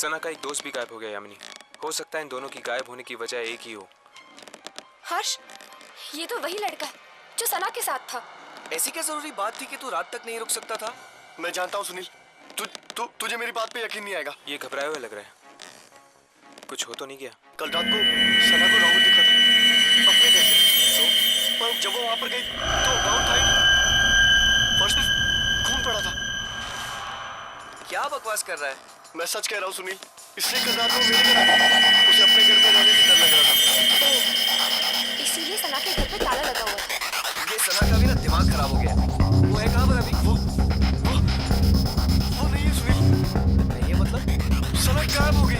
सना का एक दोस्त भी गायब हो गया यामिनी। हो सकता है इन दोनों की गायब होने की वजह एक ही हो। हर्ष, ये तो वही लड़का है जो सना के साथ था। ऐसी क्या जरूरी बात थी कि तू रात तक नहीं रुक सकता था? मैं जानता हूँ सुनील, तुझे मेरी बात पे यकीन नहीं आएगा। ये घबराए हुए लग रहा है। कुछ हो तो नहीं गया? कल रात को सना को राहुल दिखा था अपने घर से, पर जब वो वहां पर गई तो राहुल था ही नहीं। फर्श पे खून पड़ा था। क्या बकवास कर रहा है? मैं सच कह रहा हूँ सुनील, इसलिए कल रात को मेरे घर उसे अपने घर में रहने से डर लग रहा था। इसीलिए सना के घर पे ताला लगा हुआ था। ये सना का भी ना दिमाग खराब हो गया। वो है कहाँ पर अभी? वो नहीं है सुनील। नहीं है मतलब? सना गायब हो गई।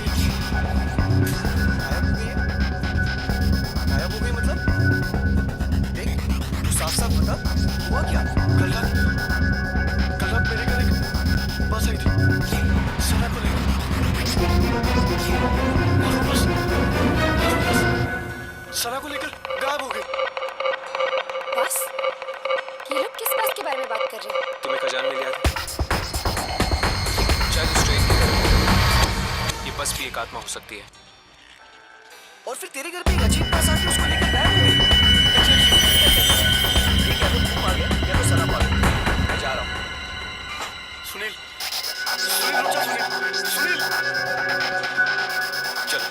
गायब हो गई है? गायब हो गई मतलब? देख, तू साफ साफ बता, हुआ क्या? कल रात मेरे घर एक बस आई थी सना को लेकर, और वो बस सना को लेकर गायब हो गई। बस? ये लोग किस बात के बारे में बात कर रहे हैं? तुम्हें खजान में लिया था। शायद उस ट्रेन की तरह ये बस भी एक आत्मा हो सकती है। और फिर तेरे घर पे एक अजीब बस आके उसको लेकर गायब हो गई। ये क्या तो तुम आ गया या तो सना आ गया? मैं जा रहा हूँ। सुनील, सुनील रुक जा सुनील, सुनील। चलो।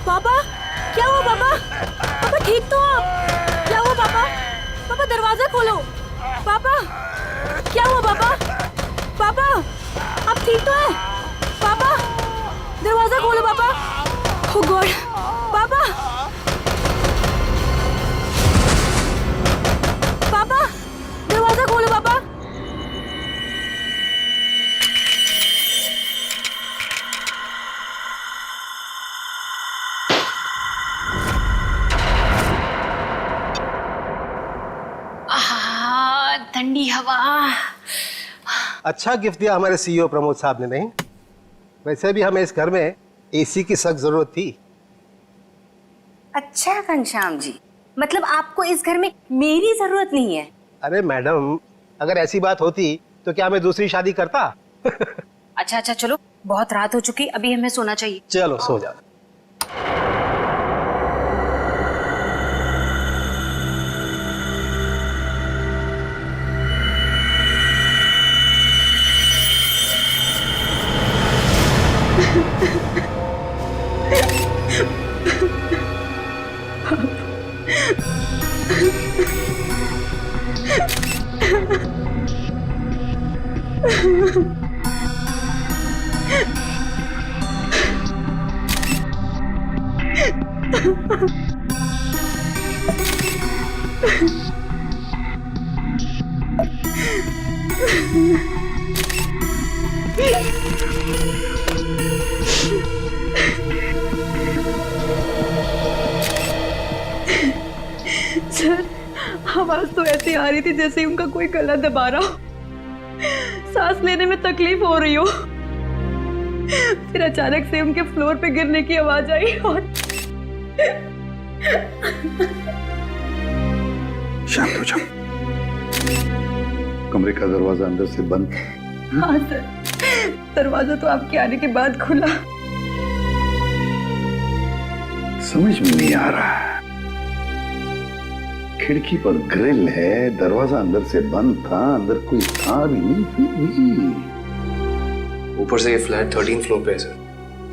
पापा, क्या हुआ पापा? पापा ठीक तो हो आप? क्या हुआ पापा? पापा दरवाजा खोलो। पापा, क्या हुआ पापा? पापा, आप ठीक तो हैं? पापा, दरवाजा खोलो पापा। ओह गॉड, पापा, पापा, दरवाजा खोलो पापा। ठंडी हवा। अच्छा गिफ्ट दिया हमारे सीईओ प्रमोद साहब ने। नहीं, वैसे भी हमें इस घर में एसी की सख्त जरूरत थी। अच्छा घनश्याम जी, मतलब आपको इस घर में मेरी जरूरत नहीं है? अरे मैडम, अगर ऐसी बात होती तो क्या मैं दूसरी शादी करता? अच्छा अच्छा, चलो बहुत रात हो चुकी, अभी हमें सोना चाहिए। चलो सो जाओ। सर, आवाज तो ऐसी आ रही थी जैसे उनका कोई गला दबा रहा हो, सांस लेने में तकलीफ हो रही हो। फिर अचानक से उनके फ्लोर पे गिरने की आवाज आई और शांत हो जाओ। कमरे का दरवाजा अंदर से बंद। हाँ सर, दरवाजा तो आपके आने के बाद खुला। समझ में नहीं आ रहा, खिड़की पर ग्रिल है, दरवाजा अंदर से बंद था, अंदर कोई था भी नहीं, फिर भी। ऊपर से ये फ्लैट 13 फ्लोर पे है सर,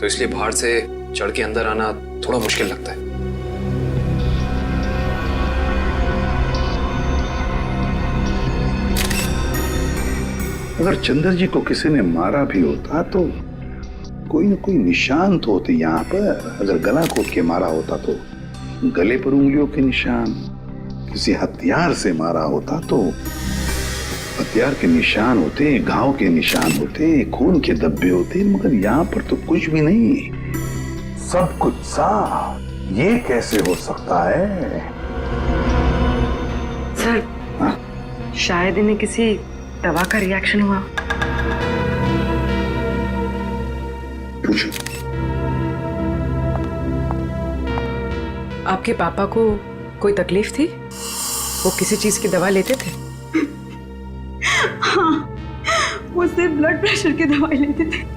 तो इसलिए बाहर से चढ़ के अंदर आना थोड़ा मुश्किल लगता है। अगर चंद्र जी को किसी ने मारा भी होता तो कोई न कोई निशान तो होते यहाँ पर। अगर गला घोट के मारा होता तो गले पर उंगलियों के निशान, किसी हथियार से मारा होता तो हथियार के निशान होते, घाव के निशान होते, खून के धब्बे होते, मगर यहाँ पर तो कुछ भी नहीं, सब कुछ साफ। ये कैसे हो सकता है? सर, हाँ? शायद इन्हें किसी दवा का रिएक्शन हुआ। पूछो। आपके पापा को कोई तकलीफ थी? वो किसी चीज की दवा लेते थे? हाँ, वो सिर्फ ब्लड प्रेशर की दवाई लेते थे।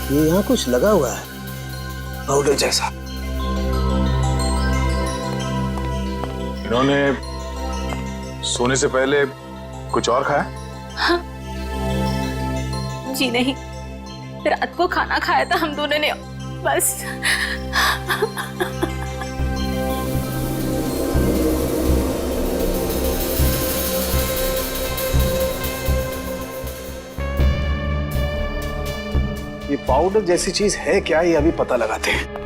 ये यहाँ कुछ लगा हुआ है, पाउडर जैसा। इन्होंने सोने से पहले कुछ और खाया? हाँ। जी नहीं, रात को खाना खाया था हम दोनों ने, बस। ये पाउडर जैसी चीज है क्या, ये अभी पता लगाते हैं।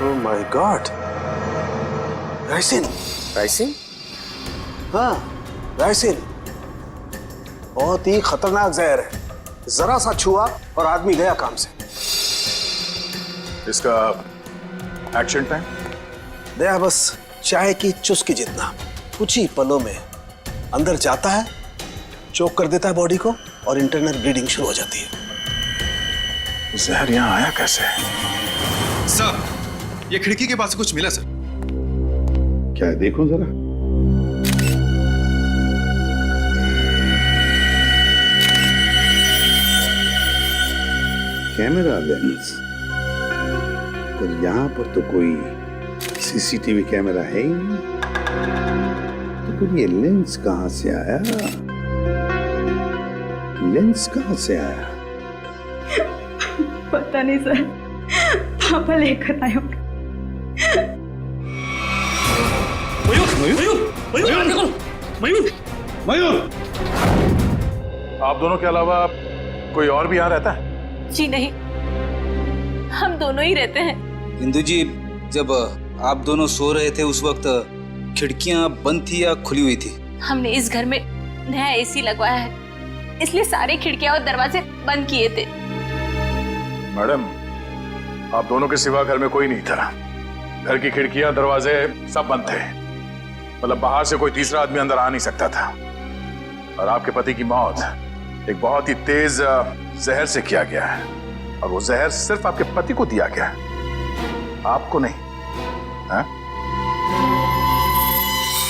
Oh my God, ricin. Ricin? हाँ, राइसिन बहुत ही खतरनाक जहर है, जरा सा छुआ और आदमी गया काम से। इसका एक्शन टाइम? दया बस चाय की चुस्की जितना, कुछ ही पलों में अंदर जाता है, चोक कर देता है बॉडी को और इंटरनल ब्लीडिंग शुरू हो जाती है। जहर यहाँ आया कैसे? सर, ये खिड़की के पास से कुछ मिला सर। क्या है, देखो जरा। कैमरा लेंस, पर यहाँ पर तो कोई सीसीटीवी कैमरा है ही नहीं, तो फिर ये लेंस कहाँ से आया? लेंस कहाँ से आया? पता नहीं सर, पापा लेकर आए होंगे। मयूर, आप दोनों के अलावा कोई और भी यहाँ रहता है? जी नहीं, हम दोनों ही रहते हैं। इंदु जी, जब आप दोनों सो रहे थे उस वक्त खिड़कियां बंद थी या खुली हुई थी? हमने इस घर में नया एसी लगवाया है, इसलिए सारी खिड़कियां और दरवाजे बंद किए थे। मैडम, आप दोनों के सिवा घर में कोई नहीं था। घर की खिड़कियां दरवाजे सब बंद थे, मतलब बाहर से कोई तीसरा आदमी अंदर आ नहीं सकता था। और आपके पति की मौत एक बहुत ही तेज जहर से किया गया है, और वो जहर सिर्फ आपके पति को दिया गया है, आपको नहीं। हा?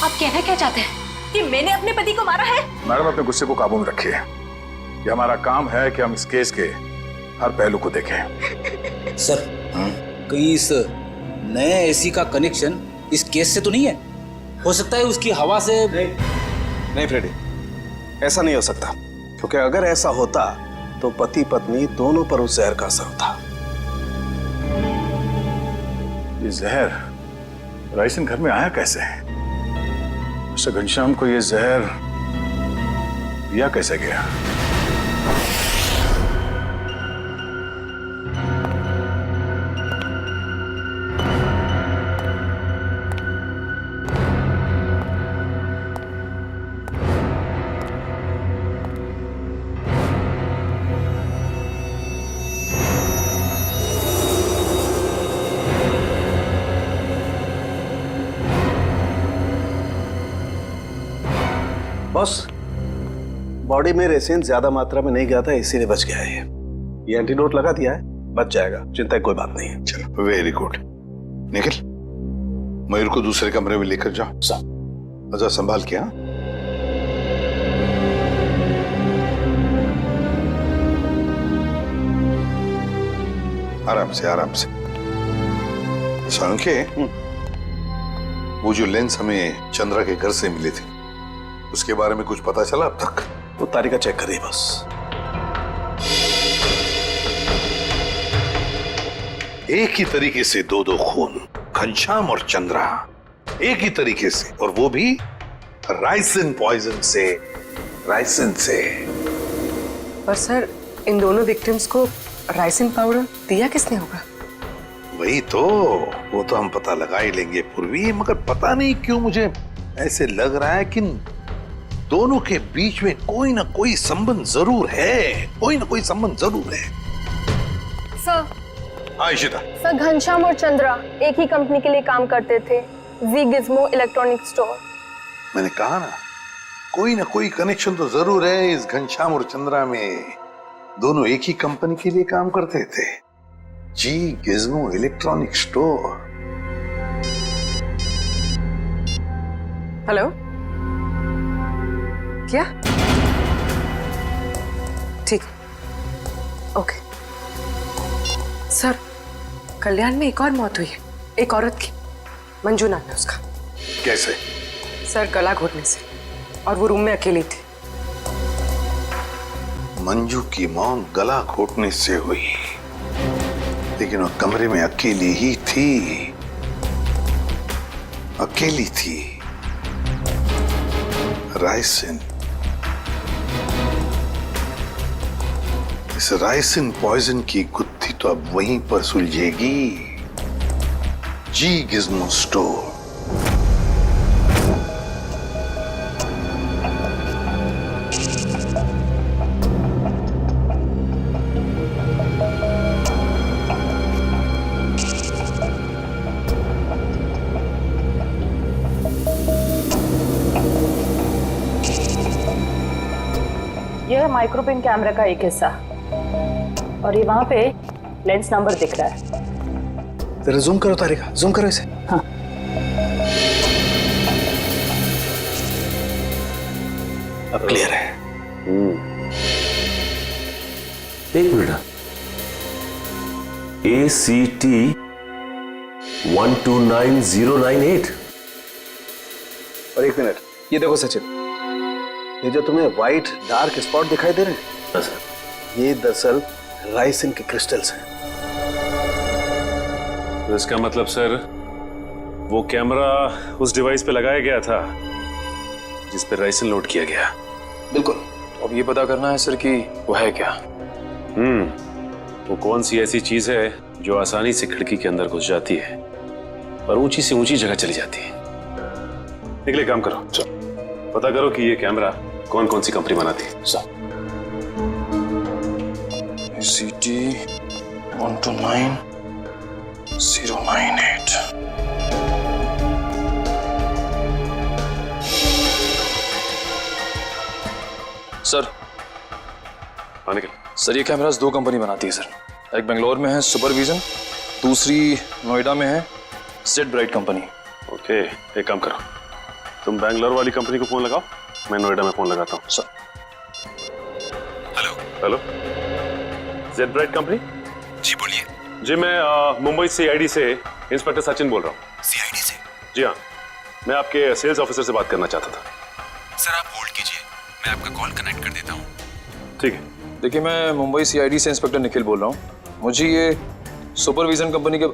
आप कहना क्या चाहते हैं कि मैंने अपने पति को मारा है? मैडम, अपने गुस्से को काबू में रखिए। ये हमारा काम है कि हम इस केस के हर पहलू को देखें। सर, कहीं इस नए एसी का कनेक्शन इस केस से तो नहीं है? हो सकता है उसकी हवा से। नहीं फ्रेडी, ऐसा नहीं हो सकता, क्योंकि अगर ऐसा होता तो पति पत्नी दोनों पर उस जहर का असर था। ये जहर राइसन घर में आया कैसे? मिस्टर घनश्याम को ये जहर दिया कैसे गया? बॉस, बॉडी में रेसेन ज्यादा मात्रा में नहीं गया था, इसीलिए बच गया है। ये एंटीडोट लगा दिया है, बच जाएगा, चिंता की कोई बात नहीं है। चलो, वेरी गुड। निखिल, मयूर को दूसरे कमरे में लेकर जाओ। अच्छा, संभाल के। हाँ, आराम से आराम से। सांखे, वो जो लेंस हमें चंद्रा के घर से मिले थे, उसके बारे में कुछ पता चला अब तक? वो तालिका चेक करिए बस। एक ही तरीके से दो खून, घनश्याम और चंद्रा, एक ही तरीके से, और वो भी राइसिन पॉइजन से। राइसिन से। पर सर, इन दोनों विक्टिम्स को राइसिन पाउडर दिया किसने होगा? वही तो, वो तो हम पता लगा ही लेंगे पूर्वी, मगर पता नहीं क्यों मुझे ऐसे लग रहा है कि दोनों के बीच में कोई ना कोई संबंध जरूर है, कोई ना कोई संबंध जरूर है। सर, हाँ इशिता। सर, घनश्याम और चंद्रा एक ही कंपनी के लिए काम करते थे, जी गिज़्मो इलेक्ट्रॉनिक स्टोर। मैंने कहा ना, कोई ना कोई कनेक्शन तो जरूर है इस घनश्याम और चंद्रा में। दोनों एक ही कंपनी के लिए काम करते थे, जी गिज़्मो इलेक्ट्रॉनिक स्टोर। हेलो, क्या? ठीक, ओके। सर, कल्याण में एक और मौत हुई है, एक औरत की, मंजू नाम है उसका। कैसे? सर, गला घोटने से, और वो रूम में अकेली थी। मंजू की मौत गला घोटने से हुई, लेकिन वो कमरे में अकेली ही थी, अकेली थी। राइसिन, इस राइसिन पॉइजन की गुत्थी तो अब वहीं पर सुलझेगी, जी गिज़्मो स्टोर। यह है माइक्रोपिन कैमरा का एक हिस्सा, और ये वहां पे लेंस नंबर दिख रहा है। जरा जूम करो तारिका, जूम करो इसे। हाँ। अब क्लियर है। एक मिनट, ACT 129098। और एक मिनट, ये देखो सचिन, ये जो तुम्हें व्हाइट डार्क स्पॉट दिखाई दे रहे हैं, हाँ सर। ये दरअसल राइसिन के क्रिस्टल्स हैं। तो इसका मतलब सर वो कैमरा उस डिवाइस पे लगाया गया था जिस पे राइसिन लोड किया गया। बिल्कुल। अब ये पता करना है सर कि वो है क्या। वो कौन सी ऐसी चीज है जो आसानी से खिड़की के अंदर घुस जाती है और ऊंची से ऊंची जगह चली जाती है। निकले, काम करो, पता करो कि ये कैमरा कौन कौन सी कंपनी बनाती है। ACT 129098। सर सर ये कैमरास 2 कंपनी बनाती है सर। एक बेंगलोर में है सुपरविजन, दूसरी नोएडा में है जेड ब्राइट कंपनी। ओके, एक काम करो, तुम बैंगलोर वाली कंपनी को फोन लगाओ, मैं नोएडा में फोन लगाता हूँ। Sir. Hello, Z Bright company? जी बोलिए। जी मैं मुंबई CID से इंस्पेक्टर सचिन बोल रहा हूँ। CID से? जी हाँ, मैं आपके सेल्स ऑफिसर से बात करना चाहता था। सर आप होल्ड कीजिए, मैं आपका कॉल कनेक्ट कर देता हूँ। ठीक है। देखिए मैं मुंबई CID से इंस्पेक्टर निखिल बोल रहा हूँ। मुझे ये सुपरविजन कंपनी के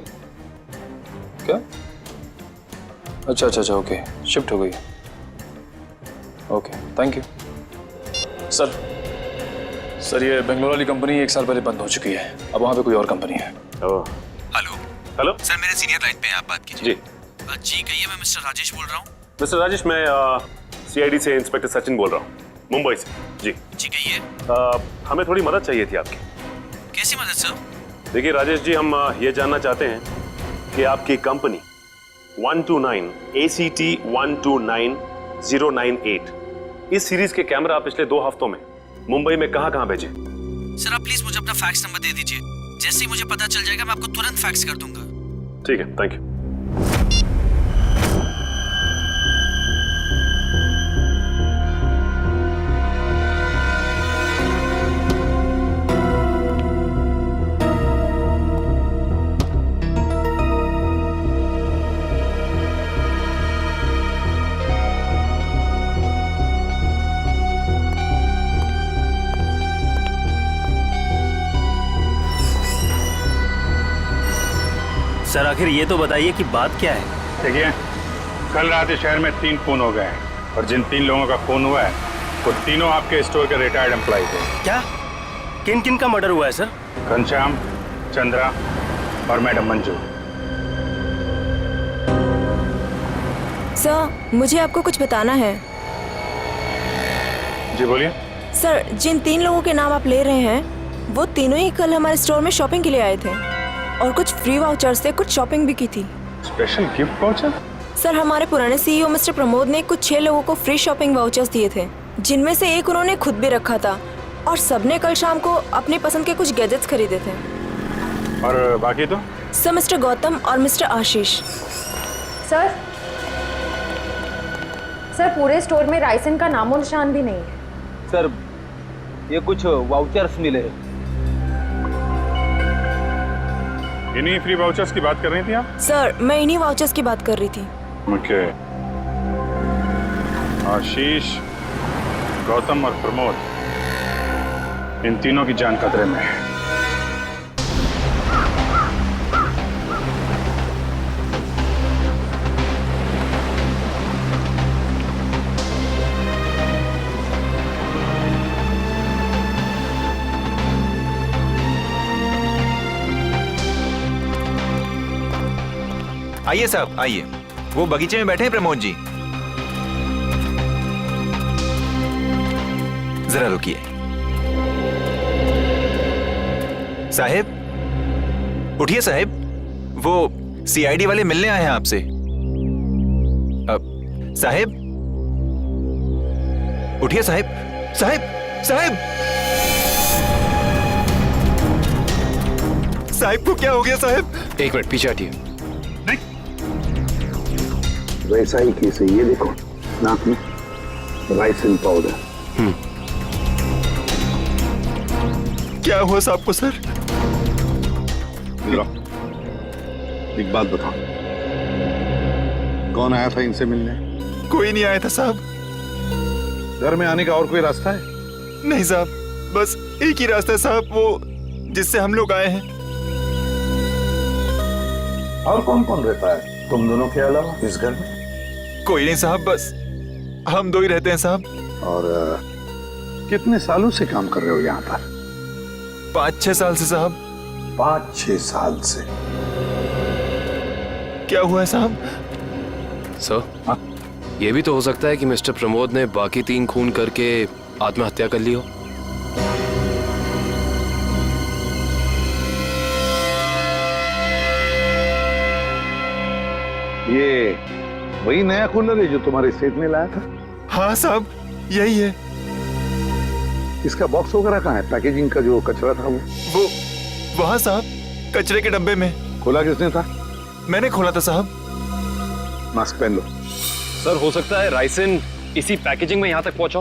क्या? अच्छा ओके, शिफ्ट हो गई। Okay, thank you. सर ये बेंगलोर वाली कंपनी 1 साल पहले बंद हो चुकी है, अब वहाँ पे कोई और कंपनी है। हेलो सर, मेरे सीनियर लाइन पे हैं, आप बात कीजिए। जी जी कहिए, मैं मिस्टर राजेश बोल रहा हूँ। मिस्टर राजेश, मैं CID से इंस्पेक्टर सचिन बोल रहा हूँ, मुंबई से। जी कहिए। हमें थोड़ी मदद चाहिए थी आपकी। कैसी मदद सर? देखिए राजेश जी, हम ये जानना चाहते हैं कि आपकी कंपनी 129 ACT 129098 इस सीरीज के कैमरा पिछले 2 हफ्तों में मुंबई में कहां भेजे? सर आप प्लीज मुझे अपना फैक्स नंबर दे दीजिए, जैसे ही मुझे पता चल जाएगा मैं आपको तुरंत फैक्स कर दूंगा। ठीक है, थैंक यू। सर आखिर ये तो बताइए कि बात क्या है? देखिए, कल रात इस शहर में 3 खून हो गए हैं और जिन 3 लोगों का खून हुआ है वो तीनों आपके स्टोर के रिटायर्ड एम्प्लॉय थे। क्या? किन किन का मर्डर हुआ है सर? घनश्याम, चंद्रा और मैडम मंजू। सर मुझे आपको कुछ बताना है। जी बोलिए। सर जिन 3 लोगों के नाम आप ले रहे हैं वो तीनों ही कल हमारे स्टोर में शॉपिंग के लिए आए थे और कुछ फ्री वाउचर से कुछ शॉपिंग भी की थी। Special gift voucher? सर हमारे पुराने CEO मिस्टर प्रमोद ने कुछ 6 लोगों को फ्री शॉपिंग वाउचर्स दिए थे, जिनमें से एक उन्होंने खुद भी रखा था और सबने कल शाम को अपनी पसंद के कुछ गैजेट्स खरीदे थे। और बाकी तो? सर मिस्टर गौतम और मिस्टर आशीष। सर पूरे स्टोर में राइसिन का नामो निशान भी नहीं है। सर ये कुछ वाउचर्स मिले। इन्हीं फ्री वाउचर्स की बात कर रही थी आप? सर मैं इन्हीं वाउचर्स की बात कर रही थी। ओके। आशीष, गौतम और प्रमोद, इन तीनों की जान खतरे में है। आइए साहब आइए, वो बगीचे में बैठे हैं प्रमोद जी। जरा रुकिए। साहब उठिए साहब, वो CID वाले मिलने आए हैं आपसे। साहब उठिए साहब। साहब साहब साहब को क्या हो गया साहब? एक मिनट पीछे हटिए। वैसा ही केस है, ये देखो नाक में राइसिन पाउडर। क्या हुआ साहब को सर? एक बात बताओ, कौन आया था इनसे मिलने? कोई नहीं आया था साहब। घर में आने का और कोई रास्ता है? नहीं साहब, बस एक ही रास्ता है साहब, वो जिससे हम लोग आए हैं। और कौन कौन रहता है तुम दोनों के अलावा इस घर में? कोई नहीं साहब, बस हम दो ही रहते हैं साहब। और कितने सालों से काम कर रहे हो यहाँ पर? 5-6 साल से साहब। 5-6 साल से? क्या हुआ है साहब? सर, ये भी तो हो सकता है कि मिस्टर प्रमोद ने बाकी 3 खून करके आत्महत्या कर ली हो। ये वही नया कूलर है जो तुम्हारे सेठ ने लाया था? हाँ साहब, यही है। इसका बॉक्स वगैरह कहाँ है? पैकेजिंग का जो कचरा था वो वहाँ साहब, कचरे के डब्बे में। खोला किसने था? मैंने खोला था साहब। मास्क पहन लो। सर, हो सकता है राइसन इसी पैकेजिंग में यहाँ तक पहुंचा।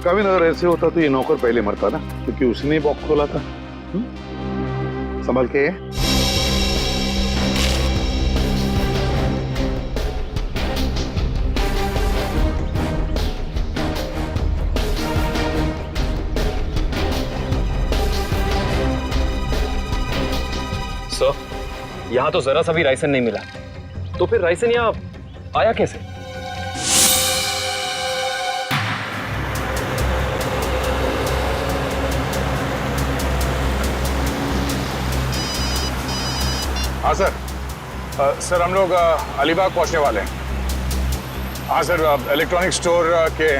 कभी अगर ऐसे होता तो ये नौकर पहले मरता ना, क्योंकि उसने बॉक्स खोला था। संभाल के। सर, यहाँ तो जरा सा भी राइसन नहीं मिला, तो फिर राइसन यहाँ आया कैसे? हाँ सर। सर, हम लोग अलीबाग पहुंचने वाले हैं। हाँ सर, इलेक्ट्रॉनिक स्टोर के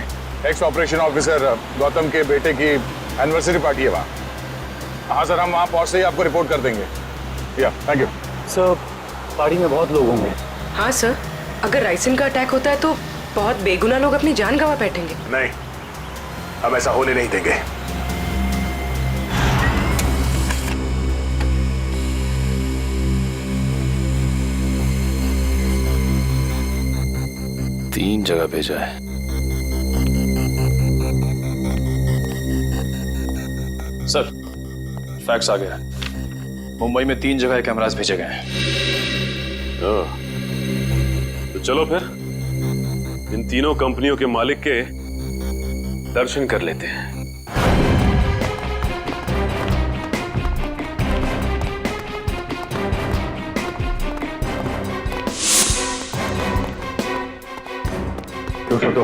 एक्स ऑपरेशन ऑफिसर गौतम के बेटे की एनिवर्सरी पार्टी है वहाँ। हाँ सर, हम वहाँ पहुँचते ही आपको रिपोर्ट कर देंगे। या थैंक यू सर। पार्टी में बहुत लोग होंगे। हाँ सर, अगर राइसन का अटैक होता है तो बहुत बेगुनाह लोग अपनी जान गंवा बैठेंगे। नहीं, हम ऐसा होने नहीं देंगे। तीन जगह भेजा है। सर, फैक्स आ गया। मुंबई में 3 जगह कैमरास भेजे गए हैं। तो चलो फिर इन तीनों कंपनियों के मालिक के दर्शन कर लेते हैं। तो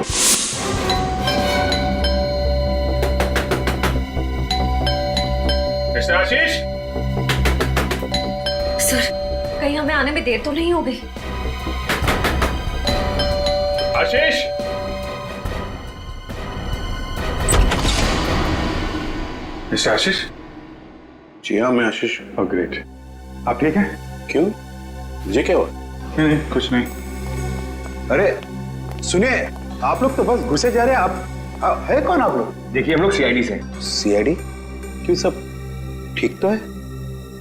मिस्टर आशीष, सर, कहीं हमें आने में देर तो नहीं हो गई? आशीष, मिस्टर आशीष। जी हाँ, मैं आशीष। Oh great. आप ठीक हैं? क्यों, मुझे क्या हुआ? नहीं, कुछ नहीं। अरे सुनिए, आप लोग तो बस घुसे जा रहे हैं। आप है कौन आप लोग? देखिए, हम लोग सीआईडी से। सीआईडी? क्यों, सब ठीक तो है?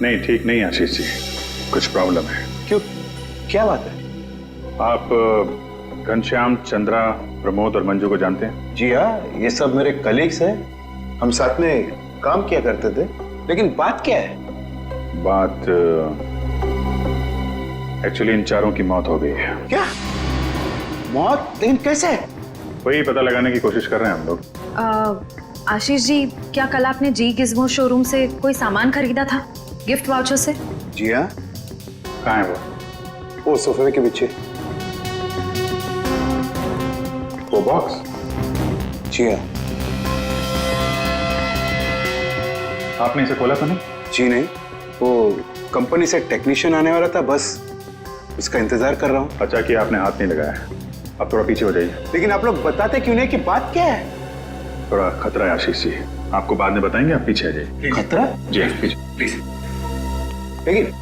नहीं, ठीक नहीं आशीष जी, कुछ प्रॉब्लम है। क्यों, क्या बात है? आप घनश्याम, चंद्रा, प्रमोद और मंजू को जानते हैं? जी हाँ, ये सब मेरे कलीग्स हैं। हम साथ में काम किया करते थे। लेकिन बात क्या है? बात एक्चुअली इन चारों की मौत हो गई है। क्या मौत? लेकिन कैसे? वही पता लगाने की कोशिश कर रहे हैं हम लोग। आशीष जी, क्या कल आपने जी गिज़्मो शोरूम से कोई सामान खरीदा था गिफ्ट वाउचर से? जी हाँ। कहाँ है वो सोफे के पीछे। वो बॉक्स? जी हाँ। आपने इसे खोला तो नहीं? जी नहीं, वो कंपनी से टेक्नीशियन आने वाला था, बस उसका इंतजार कर रहा हूँ। अच्छा कि आपने हाथ नहीं लगाया। अब थोड़ा पीछे हो जाइए। लेकिन आप लोग बताते क्यों नहीं कि बात क्या है? थोड़ा खतरा है आशीष जी, आपको बाद में बताएंगे, आप पीछे आ जाइए। खतरा? जी पीछे प्लीज। लेकिन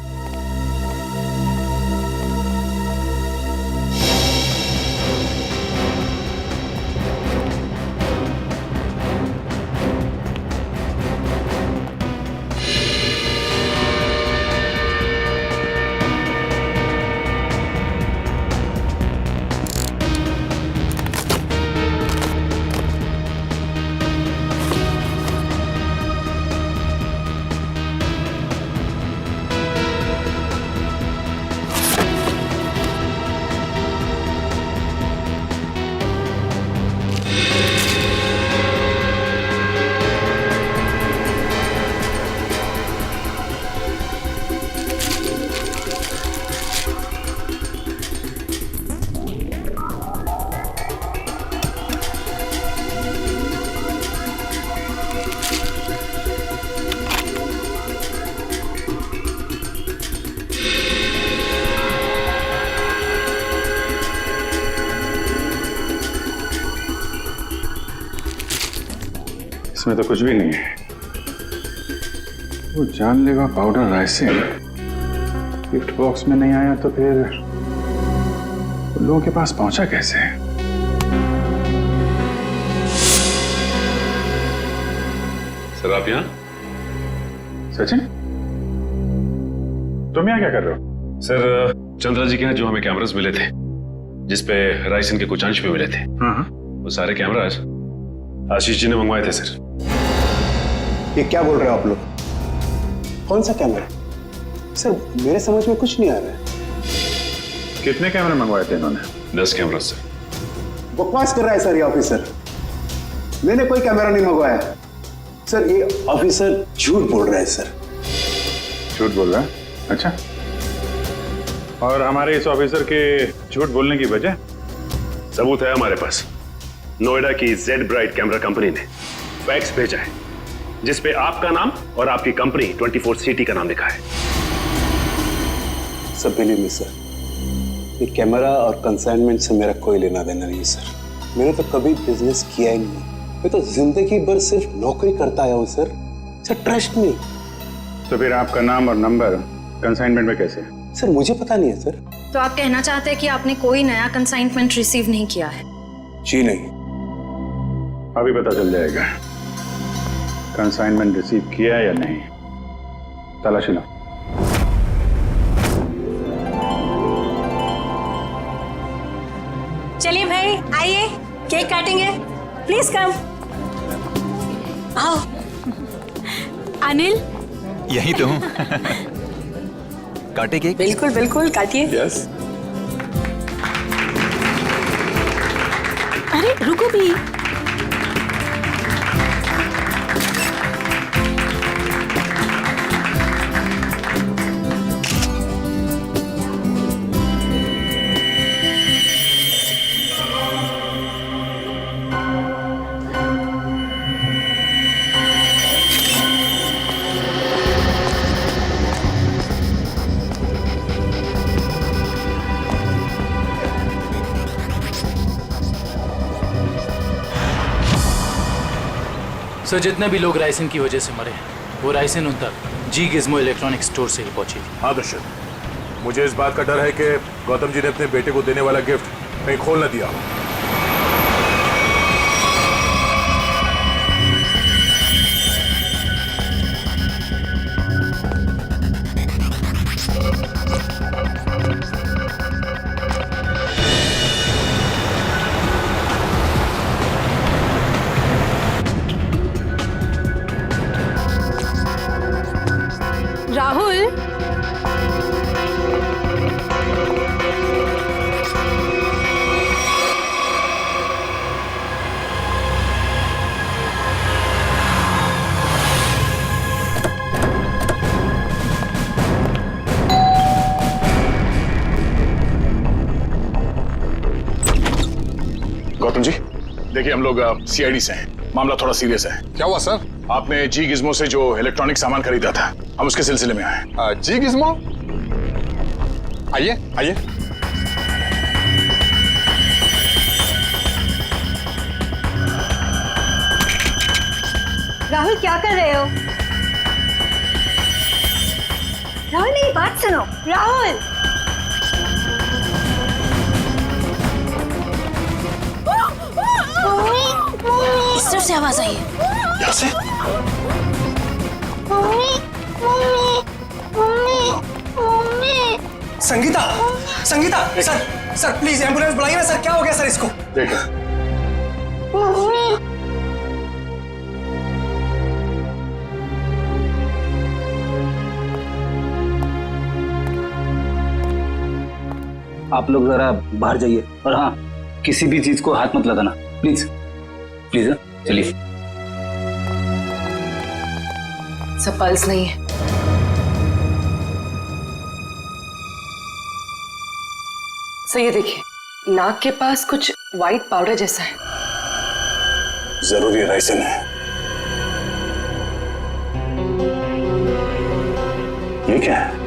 इसमें तो कुछ भी नहीं है। वो जानलेवा पाउडर राइसिन गिफ्ट बॉक्स में नहीं आया तो फिर उन लोगों के पास पहुंचा कैसे? सर आप यहाँ? सचिन, तुम यहाँ क्या कर रहे हो? सर चंद्रा जी के यहाँ जो हमें कैमरास मिले थे जिसपे राइसन के कुछ अंश भी मिले थे, वो सारे कैमरास आशीष जी ने मंगवाए थे सर। ये क्या बोल रहे हो आप लोग? कौन सा कैमरा? सर मेरे समझ में कुछ नहीं आ रहा है। कितने कैमरे मंगवाए थे इन्होंने? 10 कैमरास सर। बकवास कर रहा है सर ये ऑफिसर। मैंने कोई कैमरा नहीं मंगवाया सर। ये ऑफिसर झूठ बोल रहा है सर। झूठ बोल रहा है? अच्छा, और हमारे इस ऑफिसर के झूठ बोलने की वजह? सबूत है हमारे पास। नोएडा की जेड ब्राइट कैमरा कंपनी ने फैक्स भेजा है जिसपे आपका नाम और आपकी कंपनी 24 सिटी का नाम लिखा है। सब बिलीव मी सर, ये कैमरा और कंसाइनमेंट से मेरा कोई लेना देना नहीं सर। मैंने तो कभी बिजनेस किया ही नहीं। मैं तो जिंदगी भर सिर्फ नौकरी करता आया हूँ सर। Sir trust me. तो फिर आपका नाम और नंबर कंसाइनमेंट में कैसे? सर मुझे पता नहीं है सर। तो आप कहना चाहते हैं कि आपने कोई नया कंसाइनमेंट रिसीव नहीं किया है? जी नहीं। अभी पता चल जाएगा कंसाइनमेंट रिसीव किया है या नहीं। तलाशी लो। चलिए भाई आइए, केक काटेंगे। Please come. आओ। अनिल, यही तो हूँ। काटे केक? बिल्कुल बिल्कुल काटिए। यस। अरे रुको भी। सर जितने भी लोग राइसिन की वजह से मरे वो राइसिन उन तक जी गिज्मो इलेक्ट्रॉनिक स्टोर से ही पहुंची थी। हाँ दर्शक, मुझे इस बात का डर है कि गौतम जी ने अपने बेटे को देने वाला गिफ्ट कहीं खोल न दिया हो। राहुल, गौतम जी देखिए, हम लोग सीआईडी से हैं। मामला थोड़ा सीरियस है। क्या हुआ सर? आपने जी गिज्मो से जो इलेक्ट्रॉनिक सामान खरीदा था, हम उसके सिलसिले में आए। जी गिज्मो? आइए आइए। राहुल क्या कर रहे हो? राहुल मेरी बात सुनो। राहुल, इस तरफ से आवाज आई है। यहाँ से? Sangeeta, Sangeeta, sir please ambulance बुलाइए ना सर। क्या हो गया सर इसको? देखो आप लोग जरा बाहर जाइए और हाँ किसी भी चीज को हाथ मत लगाना प्लीज प्लीज। चलिए। सब पल्स नहीं है। सर ये देखिए, नाक के पास कुछ व्हाइट पाउडर जैसा है। जरूरी राइसिन है। ये क्या है?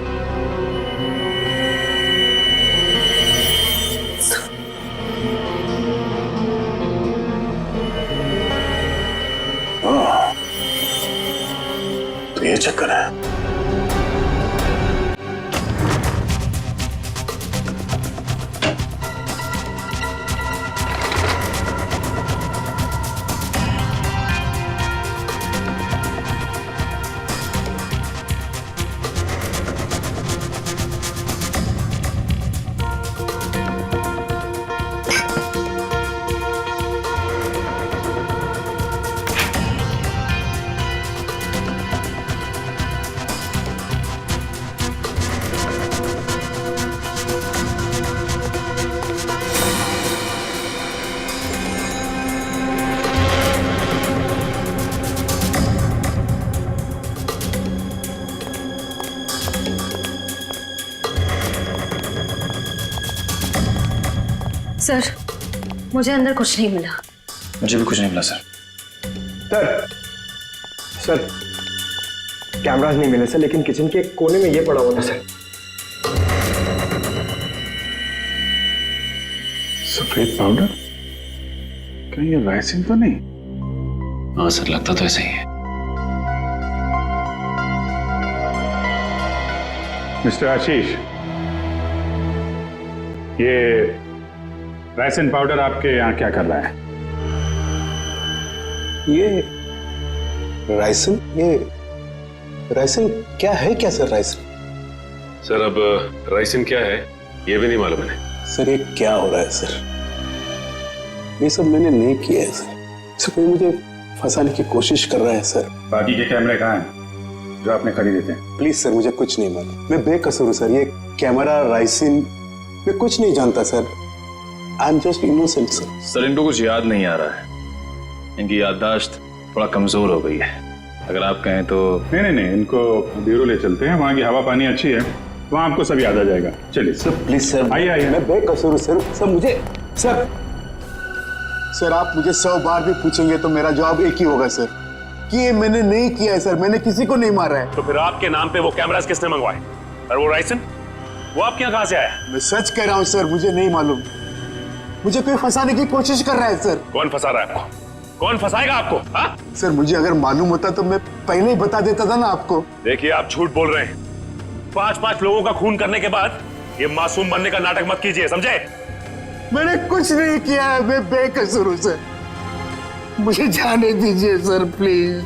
तो ये चक्कर है। सर, मुझे अंदर कुछ नहीं मिला। मुझे भी कुछ नहीं मिला सर। सर कैमरास नहीं मिले सर, लेकिन किचन के कोने में ये पड़ा हुआ था सर। सफेद पाउडर? कहीं ये राइसिन तो नहीं? हाँ सर, लगता तो ऐसा ही है। मिस्टर आशीष, ये राइसिन पाउडर आपके यहाँ क्या कर रहा है? ये राइसिन क्या है? क्या सर राइसिन? सर अब राइसिन क्या है ये भी नहीं मालूम है। सर ये क्या हो रहा है सर? ये सब मैंने नहीं किया है सर। कोई मुझे फंसाने की कोशिश कर रहा है सर। बाकी के कैमरे कहाँ हैं जो आपने खरीदे थे? प्लीज सर, मुझे कुछ नहीं मालूम। मैं बेकसूर हूँ सर। ये कैमरा, राइसिन, मैं कुछ नहीं जानता sir. I am just innocent sir. Sir इनको कुछ याद नहीं आ रहा है, इनकी याददाश्त थोड़ा कमजोर हो गई है। अगर आप कहें तो नहीं, इनको ब्यूरो ले चलते हैं, वहाँ की हवा पानी अच्छी है, वहाँ आपको सब याद आ जाएगा। चलिए सर प्लीज सर, आइए। मैं बेकसूर हूँ सर। सर मुझे सर आप मुझे 100 बार भी पूछेंगे तो मेरा जवाब एक ही होगा सर, कि ये मैंने नहीं किया है सर। मैंने किसी को नहीं मारा है। तो फिर आपके नाम पे वो कैमरास किसने मंगवाए? और वो राइसन वो आपके यहाँ कहाँ से आया? मैं सच कह रहा हूँ सर, मुझे नहीं मालूम। मुझे कोई फंसाने की कोशिश कर रहा है सर। कौन फंसा रहा है आपको? कौन फंसाएगा आपको? हाँ सर मुझे अगर मालूम होता तो मैं पहले ही बता देता था ना आपको। देखिए आप झूठ बोल रहे हैं। 5-5 लोगों का खून करने के बाद ये मासूम बनने का नाटक मत कीजिए, समझे? मैंने कुछ नहीं किया है, मैं बेकसूर हूं सर। मुझे जाने दीजिए सर प्लीज।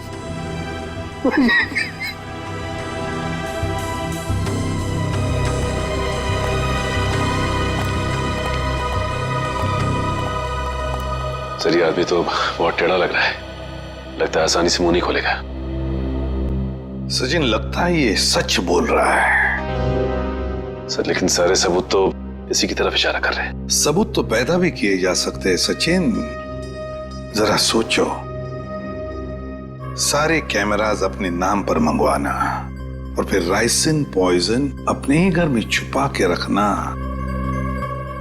सर ये आदमी तो बहुत टेढ़ा लग रहा है, लगता है आसानी से मुंह नहीं खोलेगा। सचिन, लगता है ये सच बोल रहा है। सर लेकिन सारे सबूत तो इसी की तरफ इशारा कर रहे हैं। सबूत तो पैदा भी किए जा सकते हैं सचिन। जरा सोचो, सारे कैमरास अपने नाम पर मंगवाना और फिर राइसिन पॉइजन अपने ही घर में छुपा के रखना।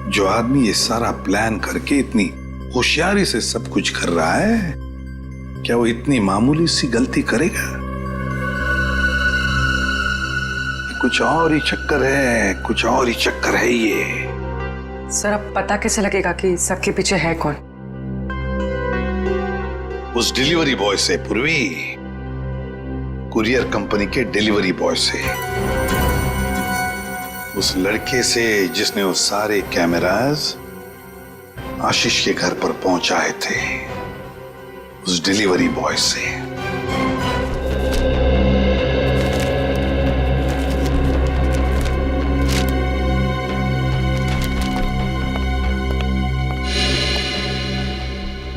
जो आदमी ये सारा प्लान करके इतनी होशियारी से सब कुछ कर रहा है, क्या वो इतनी मामूली सी गलती करेगा? कुछ और ही चक्कर है, कुछ और ही चक्कर है ये। सर अब पता कैसे लगेगा कि सबके पीछे है कौन? उस डिलीवरी बॉय से पूर्वी, कुरियर कंपनी के डिलीवरी बॉय से, उस लड़के से जिसने वो सारे कैमरास आशीष के घर पर पहुंचाए थे, उस डिलीवरी बॉय से।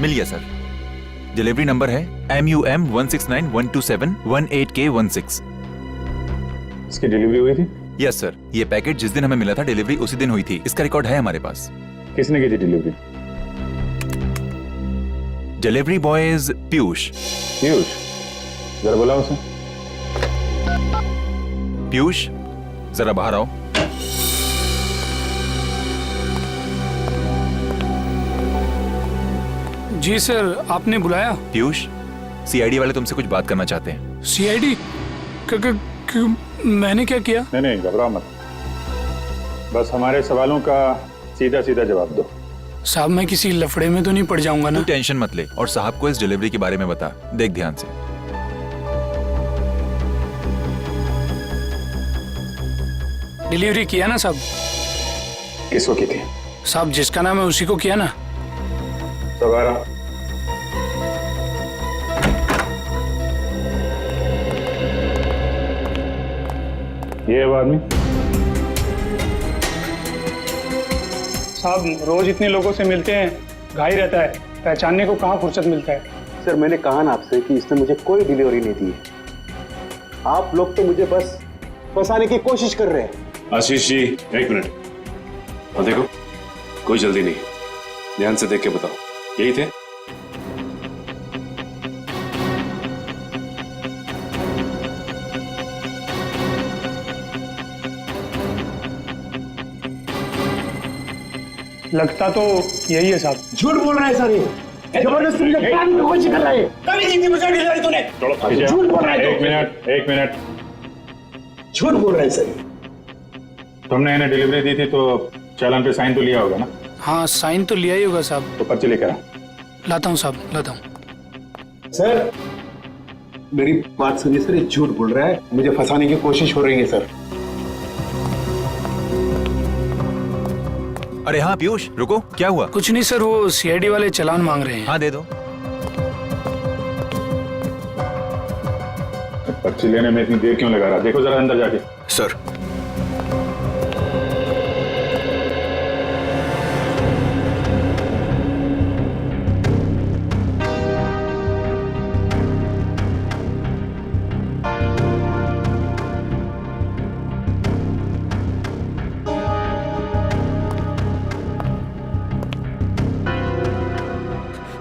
मिल गया सर। डिलीवरी नंबर है MUM 169127128K16। इसकी डिलीवरी हुई थी? Yes sir. ये पैकेट जिस दिन हमें मिला था, डिलीवरी उसी दिन हुई थी। इसका रिकॉर्ड है हमारे पास। किसने की थी delivery? Delivery boys Piyush. Piyush, जरा बुलाओ उसे। पीयूष जरा बाहर आओ। जी सर, आपने बुलाया? पीयूष, CID वाले तुमसे कुछ बात करना चाहते हैं। CID? मैंने क्या किया? नहीं, घबराओ मत, बस हमारे सवालों का सीधा सीधा जवाब दो। साहब मैं किसी लफड़े में तो नहीं पड़ जाऊंगा ना? तू टेंशन मत ले और साहब को इस डिलीवरी के बारे में बता। देख ध्यान से। डिलीवरी किया ना साहब? किसको की थी? साहब जिसका नाम है उसी को किया ना। सब आ रहा। ये है वो आदमी। साहब रोज इतने लोगों से मिलते हैं, घाई रहता है, पहचानने को कहाँ फुर्सत मिलता है। सर मैंने कहा ना आपसे कि इसने मुझे कोई डिलीवरी नहीं दी। आप लोग तो मुझे बस फंसाने की कोशिश कर रहे हैं। आशीष जी, एक मिनट। और देखो, कोई जल्दी नहीं, ध्यान से देख के बताओ, यही थे? लगता तो यही है साहब। झूठ बोल रहा है सर, ये जबरदस्ती मुझे पकड़ने की कोशिश कर रहा है। कभी नहीं दी मुझे डिलीवरी तूने। झूठ बोल रहा है। एक मिनट। झूठ बोल रहा है सर। तुमने इन्हें डिलीवरी दी थी तो चालान पे साइन तो लिया होगा ना? हाँ साइन तो लिया ही होगा साहब। तो पर्ची लेकर आ। लाता हूँ साहब, लाता हूँ। सर मेरी बात सुनिए सर, ये झूठ बोल रहा है, मुझे फंसाने की कोशिश हो रही है सर। अरे हाँ पीयूष, रुको, क्या हुआ? कुछ नहीं सर, वो सीआईडी वाले चालान मांग रहे हैं। हाँ दे दो। पर्ची लेने में इतनी देर क्यों लगा रहा? देखो जरा अंदर जाके। सर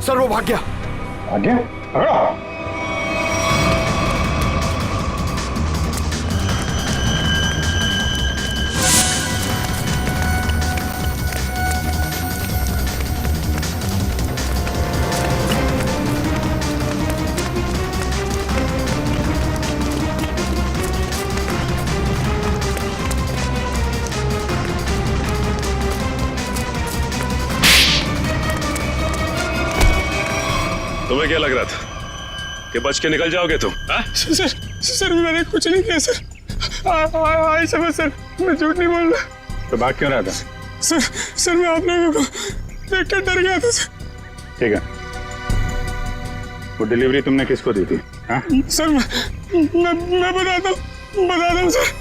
सर वो भाग गया। भाग गया? पकड़ो। तुम्हें क्या लग रहा था कि बच के निकल जाओगे तुम? सर मैंने कुछ नहीं किया सर। आई समझ सर, मैं झूठ नहीं बोल रहा। तो भाग क्यों रहा था? सर मैं आप लोगों को देख कर डर गया था सर। ठीक है, वो डिलीवरी तुमने किसको दी थी? हाँ? सर मैं बताता हूँ सर।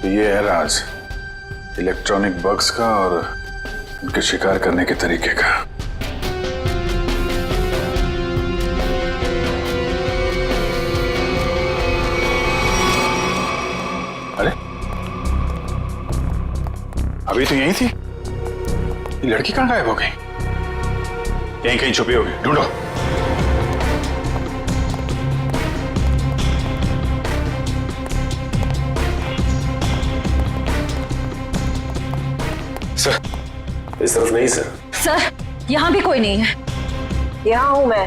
ये है राज इलेक्ट्रॉनिक बग्स का और उनके शिकार करने के तरीके का। अरे अभी तो यहीं थी, ये लड़की कहां गायब हो गई? यहीं कहीं छुपी होगी, ढूंढो। सर इस तरफ नहीं सर। सर यहाँ भी कोई नहीं है। यहाँ हूँ मैं।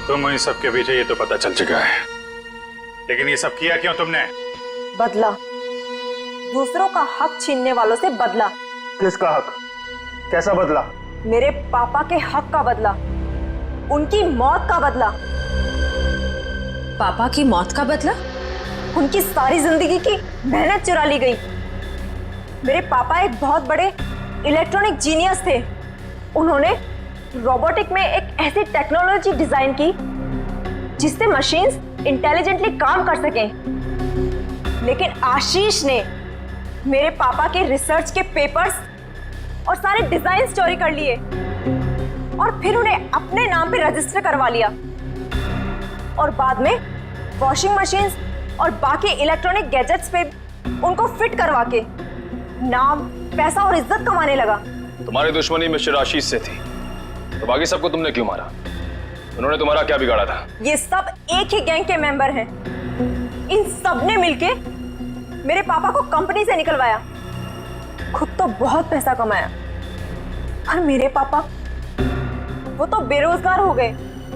तुम इन सब के पीछे, ये तो पता चल चुका है, लेकिन ये सब किया क्यों तुमने? बदला, दूसरों का हक छीनने वालों से बदला। किसका हक? कैसा बदला? मेरे पापा के हक का बदला, उनकी मौत का बदला। पापा की मौत का बदला? उनकी सारी जिंदगी की मेहनत चुरा ली गई। मेरे पापा एक बहुत बड़े इलेक्ट्रॉनिक जीनियस थे। उन्होंने रोबोटिक में एक ऐसी टेक्नोलॉजी डिजाइन की जिससे मशीन्स इंटेलिजेंटली काम कर सकें। लेकिन आशीष ने मेरे पापा के रिसर्च के पेपर्स और सारे डिजाइन चोरी कर लिए और फिर उन्हें अपने नाम पे रजिस्टर करवा लिया। और बाद में वॉशिंग मशीन्स और बाकी इलेक्ट्रॉनिक गैजेट्स पे उनको फिट करवा के नाम, पैसा और इज्जत कमाने लगा। तुम्हारी दुश्मनी मिस्टर आशीष से थी, तो बाकी सबको तुमने क्यों मारा? उन्होंने तुम्हारा क्या बिगाड़ा था? ये सब एक ही गैंग के मेंबर हैं। इन सब ने मिलके मेरे पापा को कंपनी से निकलवाया। खुद तो बहुत पैसा कमाया, पर मेरे पापा वो तो बेरोजगार हो गए,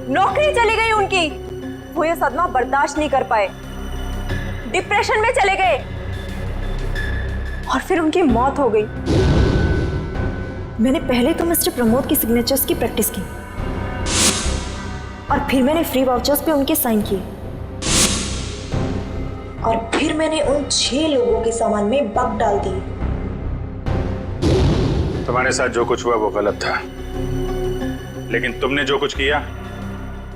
नौकरी चली गई उनकी। वो ये सदमा बर्दाश्त नहीं कर पाए, डिप्रेशन में चले गए और फिर उनकी मौत हो गई। मैंने पहले तो मिस्टर प्रमोद की सिग्नेचर्स की प्रैक्टिस की और फिर मैंने फ्री वाउचर्स पे उनके साइन किए और फिर मैंने उन 6 लोगों के सामान में बग डाल दिए। तुम्हारे साथ जो कुछ हुआ वो गलत था, लेकिन तुमने जो कुछ किया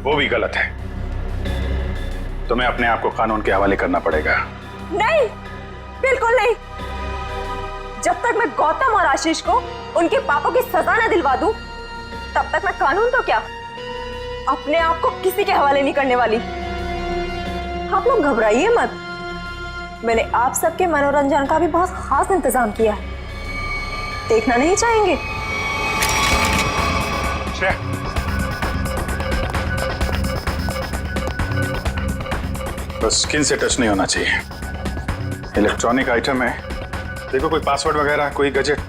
वो भी गलत है। तुम्हें अपने आप को कानून के हवाले करना पड़ेगा। नहीं, बिल्कुल नहीं। जब तक मैं गौतम और आशीष को उनके पापों की सजा न दिलवा दूं, तब तक मैं कानून तो क्या, अपने आप को किसी के हवाले नहीं करने वाली। आप लोग घबराइए मत, मैंने आप सबके मनोरंजन का भी बहुत खास इंतजाम किया है। देखना नहीं चाहेंगे? बस स्किन से टच नहीं होना चाहिए। इलेक्ट्रॉनिक आइटम है, देखो कोई पासवर्ड वगैरह, कोई गैजेट।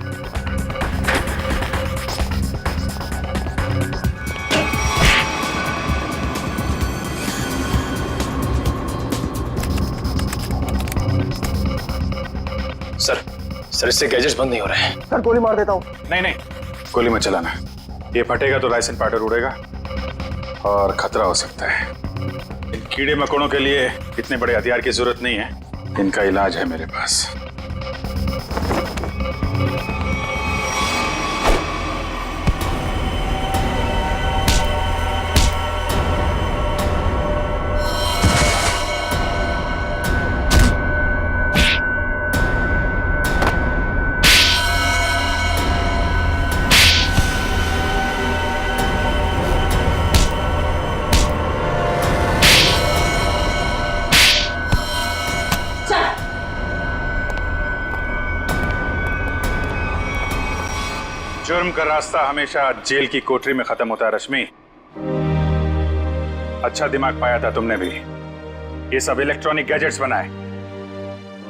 सर इससे गैजेट्स बंद नहीं हो रहे हैं। सर गोली मार देता हूँ। नहीं, गोली मत चलाना। ये फटेगा तो राइस एंड पाउडर उड़ेगा और खतरा हो सकता है। इन कीड़े मकोड़ों के लिए इतने बड़े हथियार की जरूरत नहीं है, इनका इलाज है मेरे पास। जुर्म का रास्ता हमेशा जेल की कोठरी में खत्म होता है रश्मि। अच्छा दिमाग पाया था तुमने भी। ये सब इलेक्ट्रॉनिक गैजेट्स बनाए,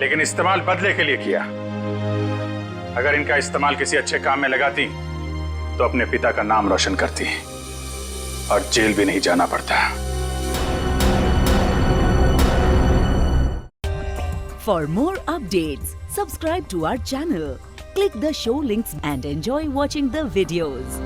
लेकिन इस्तेमाल बदले के लिए किया। अगर इनका इस्तेमाल किसी अच्छे काम में लगाती तो अपने पिता का नाम रोशन करती और जेल भी नहीं जाना पड़ता। For more updates, subscribe to our channel, click the show links and enjoy watching the videos.